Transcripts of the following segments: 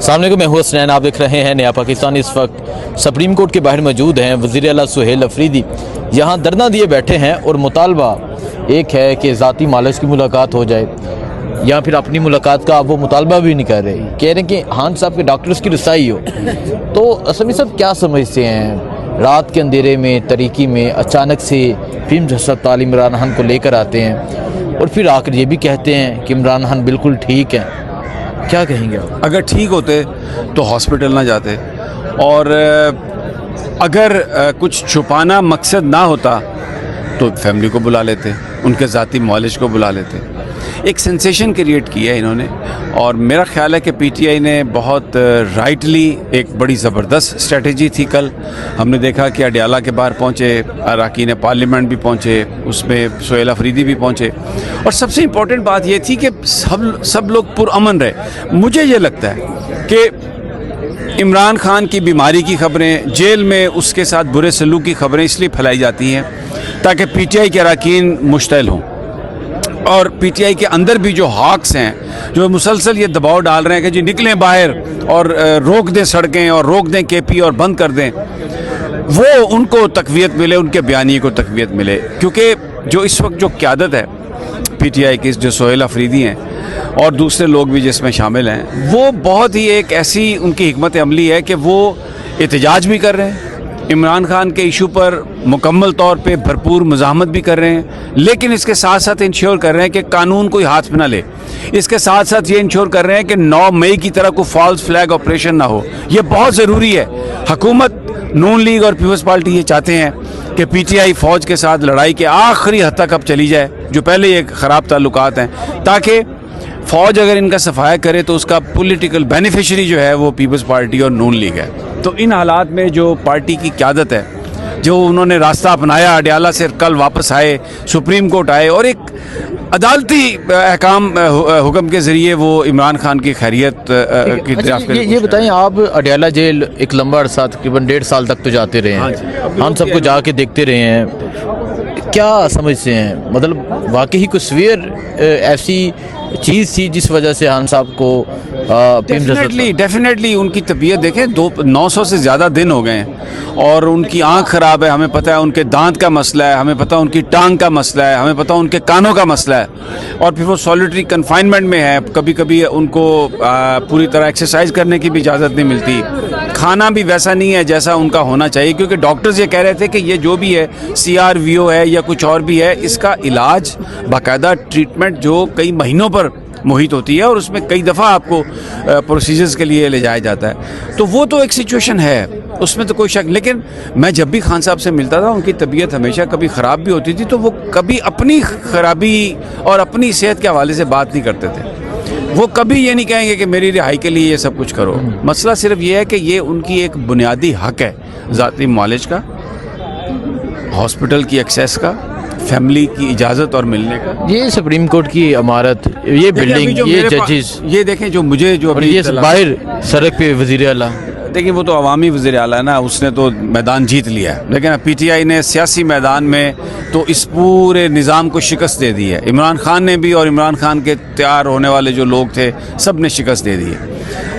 सामने को मैं हूँ हसनैन, आप देख रहे हैं नया पाकिस्तान। इस वक्त सुप्रीम कोर्ट के बाहर मौजूद हैं वज़ीर आला सुहेल अफरीदी। यहाँ धरना दिए बैठे हैं और मुतालबा एक है कि ज़ाती मालिश की मुलाकात हो जाए या फिर अपनी मुलाकात का वो मुतालबा भी नहीं कर रहे। कह रहे हैं कि खान साहब के डॉक्टर्स की रसाई हो। तो असमी साहब क्या समझते हैं, रात के अंधेरे में तरीकी में अचानक से फिल्म अस्पताल इमरान खान को लेकर आते हैं और फिर आकर ये भी कहते हैं कि इमरान खान बिल्कुल ठीक है। क्या कहेंगे आप? अगर ठीक होते तो हॉस्पिटल ना जाते, और अगर कुछ छुपाना मकसद ना होता तो फैमिली को बुला लेते, उनके ज़ाती मौलिश को बुला लेते। एक सेंसेशन क्रिएट किया है इन्होंने, और मेरा ख्याल है कि पीटीआई ने बहुत राइटली एक बड़ी ज़बरदस्त स्ट्रेटजी थी। कल हमने देखा कि अडियाला के बाहर पहुँचे, अरकान पार्लियामेंट भी पहुँचे, उसमें सुहेल अफरीदी भी पहुँचे, और सबसे इम्पोर्टेंट बात ये थी कि सब लोग पुरअमन रहे। मुझे ये लगता है कि इमरान खान की बीमारी की खबरें, जेल में उसके साथ बुरे सलूक की खबरें इसलिए फैलाई जाती हैं ताकि पीटीआई के अरकान मुश्तइल हों, और पीटीआई के अंदर भी जो हॉक्स हैं जो मुसलसल ये दबाव डाल रहे हैं कि जी निकलें बाहर और रोक दें सड़कें और रोक दें केपी और बंद कर दें, वो उनको तक़वियत मिले, उनके बयानिए को तक़वियत मिले। क्योंकि जो इस वक्त जो क़यादत है पीटीआई की, जो सुहेल अफरीदी हैं और दूसरे लोग भी जिसमें शामिल हैं, वो बहुत ही एक ऐसी उनकी हिकमत अमली है कि वो एहतजाज भी कर रहे हैं, इमरान खान के इशू पर मुकम्मल तौर पे भरपूर मुज़ाहमत भी कर रहे हैं, लेकिन इसके साथ साथ इंश्योर कर रहे हैं कि कानून कोई हाथ में ना ले। इसके साथ साथ ये इंश्योर कर रहे हैं कि 9 मई की तरह कोई फॉल्स फ्लैग ऑपरेशन ना हो। ये बहुत ज़रूरी है। हुकूमत, नून लीग और पीपल्स पार्टी ये चाहते हैं कि पीटीआई फ़ौज के साथ लड़ाई के आखिरी हद तक अब चली जाए, जो पहले ही एक ख़राब ताल्लुकात हैं, ताकि फ़ौज अगर इनका सफाया करे तो उसका पॉलिटिकल बेनिफिशरी जो है वो पीपल्स पार्टी और नून लीग है। तो इन हालात में जो पार्टी की क़यादत है, जो उन्होंने रास्ता अपनाया, अडियाला से कल वापस आए, सुप्रीम कोर्ट आए और एक अदालती अहकाम हुक्म के ज़रिए वो इमरान खान की खैरियत की ड्राफ्ट ये बताएं, आप अडियाला जेल एक लंबा अरसा तकरीबन 1.5 साल तक तो जाते रहे हैं, हम सबको जाके देखते रहे हैं, क्या समझते हैं? मतलब वाकई कोई सवेयर ऐसी चीज़ थी जिस वजह से खान साहब को डेफिनेटली उनकी तबीयत देखें, 900 से ज़्यादा दिन हो गए हैं और उनकी आँख ख़राब है, हमें पता है, उनके दांत का मसला है, हमें पता है उनकी टांग का मसला है, हमें पता है उनके कानों का मसला है, और फिर वो सॉलिटरी कन्फाइनमेंट में है। कभी कभी उनको पूरी तरह एक्सरसाइज करने की भी इजाज़त नहीं मिलती, खाना भी वैसा नहीं है जैसा उनका होना चाहिए, क्योंकि डॉक्टर्स ये कह रहे थे कि ये जो भी है CRVO है या कुछ और भी है, इसका इलाज बाकायदा ट्रीटमेंट जो कई महीनों पर मुहित होती है और उसमें कई दफ़ा आपको प्रोसीजर्स के लिए ले जाया जाता है। तो वो तो एक सिचुएशन है, उसमें तो कोई शक। लेकिन मैं जब भी खान साहब से मिलता था, उनकी तबीयत हमेशा कभी ख़राब भी होती थी तो वो कभी अपनी ख़राबी और अपनी सेहत के हवाले से बात नहीं करते थे। वो कभी ये नहीं कहेंगे कि मेरी रिहाई के लिए ये सब कुछ करो। मसला सिर्फ ये है कि ये उनकी एक बुनियादी हक है, ज़ाती मालिश का, हॉस्पिटल की एक्सेस का, फैमिली की इजाज़त और मिलने का। ये सुप्रीम कोर्ट की इमारत, ये बिल्डिंग, ये जजेस, ये देखें जो मुझे जो अभी ये बाहर सड़क पे वज़ीर आला, देखिए वो तो अवामी वज़ीर आला है ना, उसने तो मैदान जीत लिया है, लेकिन पीटीआई ने सियासी मैदान में तो इस पूरे निज़ाम को शिकस्त दे दी है। इमरान खान ने भी और इमरान खान के तैयार होने वाले जो लोग थे सब ने शिकस्त दे दी है।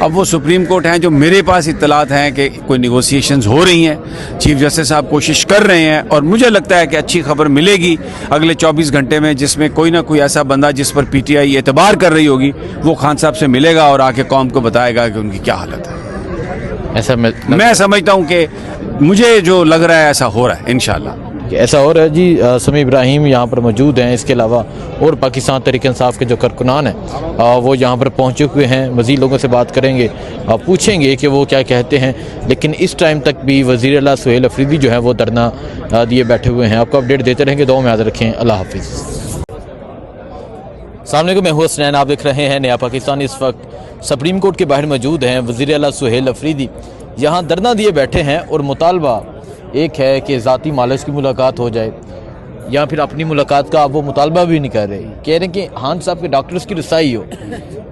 अब वो सुप्रीम कोर्ट हैं, जो मेरे पास इत्तलात हैं कि कोई निगोसिएशंस हो रही हैं, चीफ जस्टिस साहब कोशिश कर रहे हैं, और मुझे लगता है कि अच्छी खबर मिलेगी अगले 24 घंटे में, जिसमें कोई ना कोई ऐसा बंदा जिस पर पीटीआई एतबार कर रही होगी वो खान साहब से मिलेगा और आके कौम को बताएगा कि उनकी क्या हालत है। ऐसा मैं समझता हूँ कि मुझे जो लग रहा है ऐसा हो रहा है, इंशाल्लाह ऐसा हो रहा है जी। समी इब्राहिम यहाँ पर मौजूद हैं, इसके अलावा और पाकिस्तान तहरीक इंसाफ के जो कारकुनान हैं वो यहाँ पर पहुँचे हुए हैं। मज़ीद लोगों से बात करेंगे, पूछेंगे कि वो क्या कहते हैं, लेकिन इस टाइम तक भी वज़ीर आला सुहेल अफरीदी जो है वो धरना दिए बैठे हुए हैं। आपको अपडेट देते रहेंगे, दुआ में याद रखें। अल्लाह हाफिज़। सामने को मैं हूँ हसनैन, आप देख रहे हैं नया पाकिस्तान। इस वक्त सुप्रीम कोर्ट के बाहर मौजूद हैं वज़ीर आला सुहेल अफरीदी। यहाँ धरना दिए बैठे हैं और मुतालबा एक है कि ज़ाती मालिश की मुलाकात हो जाए या फिर अपनी मुलाकात का वो मुतालबा भी नहीं कर रहे। कह रहे हैं कि खान साहब के डॉक्टर्स की रसाई हो।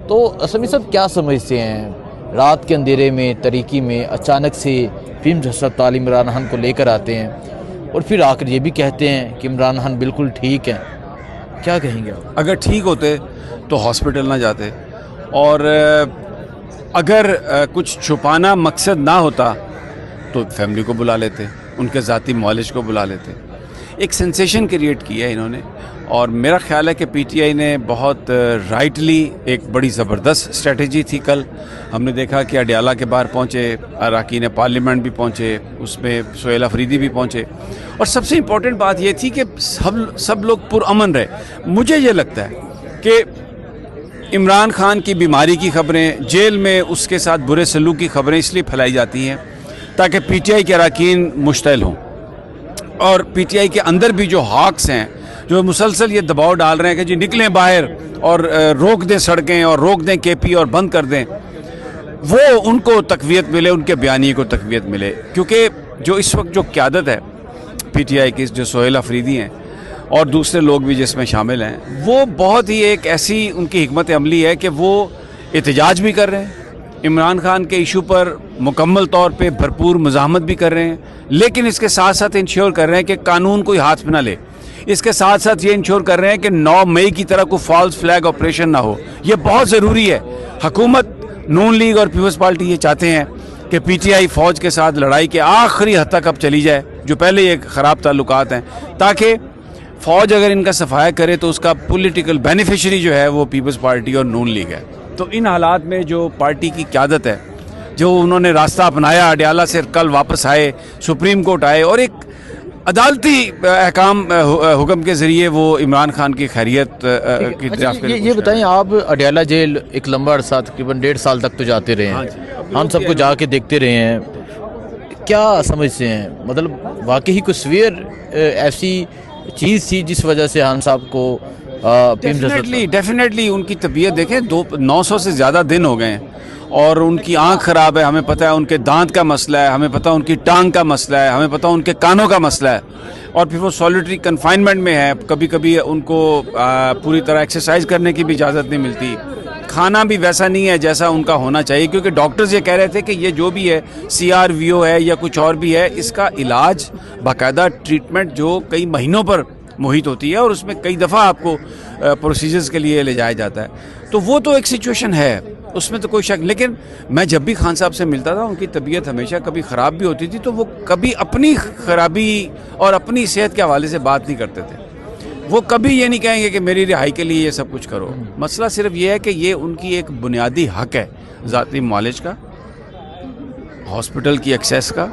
तो असमी साहब क्या समझते हैं, रात के अंधेरे में तरीकी में अचानक से फिल्म अस्पताल इमरान खान को लेकर आते हैं और फिर आकर ये भी कहते हैं कि इमरान खान बिल्कुल ठीक है। क्या कहेंगे आप? अगर ठीक होते तो हॉस्पिटल ना जाते, और अगर कुछ छुपाना मकसद ना होता तो फैमिली को बुला लेते, उनके ज़ाती मॉलिज को बुला लेते। एक सेंसेशन क्रिएट किया है इन्होंने, और मेरा ख्याल है कि पीटीआई ने बहुत राइटली एक बड़ी ज़बरदस्त स्ट्रेटजी थी। कल हमने देखा कि अडियाला के बाहर पहुँचे, अरकान पार्लियामेंट भी पहुँचे, उसमें सुहेल अफरीदी भी पहुँचे, और सबसे इम्पॉर्टेंट बात ये थी कि सब लोग पुरअमन रहे। मुझे ये लगता है कि इमरान खान की बीमारी की खबरें, जेल में उसके साथ बुरे सलूक की खबरें इसलिए फैलाई जाती हैं ताकि पीटीआई के अरकान मुश्तइल हों, और पीटीआई के अंदर भी जो हॉक्स हैं जो मुसलसल ये दबाव डाल रहे हैं कि जी निकलें बाहर और रोक दें सड़कें और रोक दें केपी और बंद कर दें, वो उनको तक़वियत मिले, उनके बयानी को तक़वियत मिले। क्योंकि जो इस वक्त जो क़यादत है पीटीआई की, जो सुहेल अफरीदी हैं और दूसरे लोग भी जिसमें शामिल हैं, वो बहुत ही एक ऐसी उनकी हिकमत अमली है कि वो एहतजाज भी कर रहे हैं, इमरान खान के इशू पर मुकम्मल तौर पे भरपूर मुज़ाहमत भी कर रहे हैं, लेकिन इसके साथ साथ इंश्योर कर रहे हैं कि कानून कोई हाथ में ना ले। इसके साथ साथ ये इंश्योर कर रहे हैं कि 9 मई की तरह कोई फॉल्स फ्लैग ऑपरेशन ना हो। ये बहुत ज़रूरी है। हुकूमत, नून लीग और पीपल्स पार्टी ये चाहते हैं कि पीटीआई फ़ौज के साथ लड़ाई के आखिरी हद तक अब चली जाए, जो पहले ये ख़राब ताल्लुकात हैं, ताकि फ़ौज अगर इनका सफाया करे तो उसका पॉलिटिकल बेनिफिशरी जो है वो पीपल्स पार्टी और नून लीग है। तो इन हालात में जो पार्टी की क़यादत है, जो उन्होंने रास्ता अपनाया, अडियाला से कल वापस आए, सुप्रीम कोर्ट आए और एक अदालती अहकाम हुक्म के ज़रिए वो इमरान खान की खैरियत की ड्राफ्ट ये बताएं, आप अडियाला जेल एक लंबा अर्सा तकरीबन 1.5 साल तक तो जाते रहे हैं, हम सबको जाके देखते रहे हैं, क्या समझते हैं? मतलब वाकई ही कुछ सवेयर ऐसी चीज़ थी जिस वजह से खान साहब को डेफिनेटली उनकी तबीयत देखें, 900 से ज़्यादा दिन हो गए हैं और उनकी आंख ख़राब है, हमें पता है, उनके दांत का मसला है, हमें पता है उनकी टांग का मसला है, हमें पता है उनके कानों का मसला है, और फिर वो सॉलिटरी कन्फाइनमेंट में है। कभी कभी उनको पूरी तरह एक्सरसाइज करने की भी इजाज़त नहीं मिलती, खाना भी वैसा नहीं है जैसा उनका होना चाहिए, क्योंकि डॉक्टर्स ये कह रहे थे कि ये जो भी है CRVO है या कुछ और भी है, इसका इलाज, बाकायदा ट्रीटमेंट जो कई महीनों पर मुहित होती है और उसमें कई दफ़ा आपको प्रोसीजर्स के लिए ले जाया जाता है। तो वो तो एक सिचुएशन है, उसमें तो कोई शक। लेकिन मैं जब भी खान साहब से मिलता था, उनकी तबीयत हमेशा कभी ख़राब भी होती थी तो वो कभी अपनी ख़राबी और अपनी सेहत के हवाले से बात नहीं करते थे। वो कभी ये नहीं कहेंगे कि मेरी रिहाई के लिए ये सब कुछ करो। मसला सिर्फ ये है कि ये उनकी एक बुनियादी हक है, ज़ाती मालिज का, हॉस्पिटल की एक्सेस का,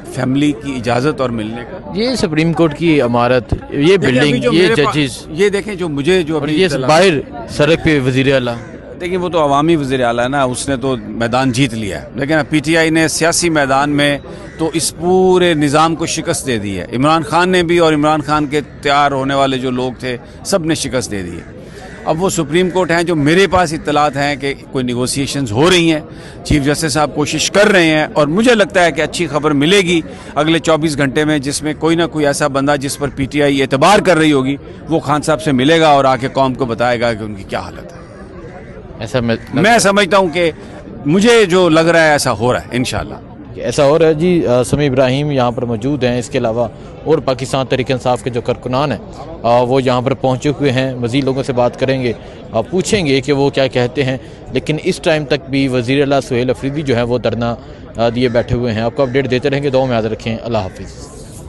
फैमिली की इजाज़त और मिलने का। ये सुप्रीम कोर्ट की इमारत, ये बिल्डिंग, ये जजेस, ये देखें जो मुझे जो अभी ये बाहर सड़क पे वज़ीर आला, देखिए वो तो अवामी वज़ीर आला है ना, उसने तो मैदान जीत लिया है, लेकिन पीटीआई ने सियासी मैदान में तो इस पूरे निज़ाम को शिकस्त दे दी है। इमरान खान ने भी और इमरान खान के तैयार होने वाले जो लोग थे, सब ने शिकस्त दे दी है। अब वो सुप्रीम कोर्ट हैं, जो मेरे पास इत्तलात हैं कि कोई निगोसिएशंस हो रही हैं, चीफ जस्टिस साहब कोशिश कर रहे हैं, और मुझे लगता है कि अच्छी खबर मिलेगी अगले 24 घंटे में, जिसमें कोई ना कोई ऐसा बंदा जिस पर पीटीआई एतबार कर रही होगी, वो खान साहब से मिलेगा और आके कौम को बताएगा कि उनकी क्या हालत है। ऐसा मैं समझता हूँ कि मुझे जो लग रहा है ऐसा हो रहा है, इंशाल्लाह ऐसा हो रहा है। जी, समी इब्राहिम यहाँ पर मौजूद हैं। इसके अलावा और पाकिस्तान तहरीक-ए-इंसाफ के जो कारकुनान हैं वो यहाँ पर पहुँचे हुए हैं। मज़ीद लोगों से बात करेंगे, पूछेंगे कि वो क्या कहते हैं। लेकिन इस टाइम तक भी वज़ीर आला सुहेल अफरीदी जो है वो धरना दिए बैठे हुए हैं। आपको अपडेट देते रहेंगे। दुआ में याद रखें। अल्लाह हाफिज़।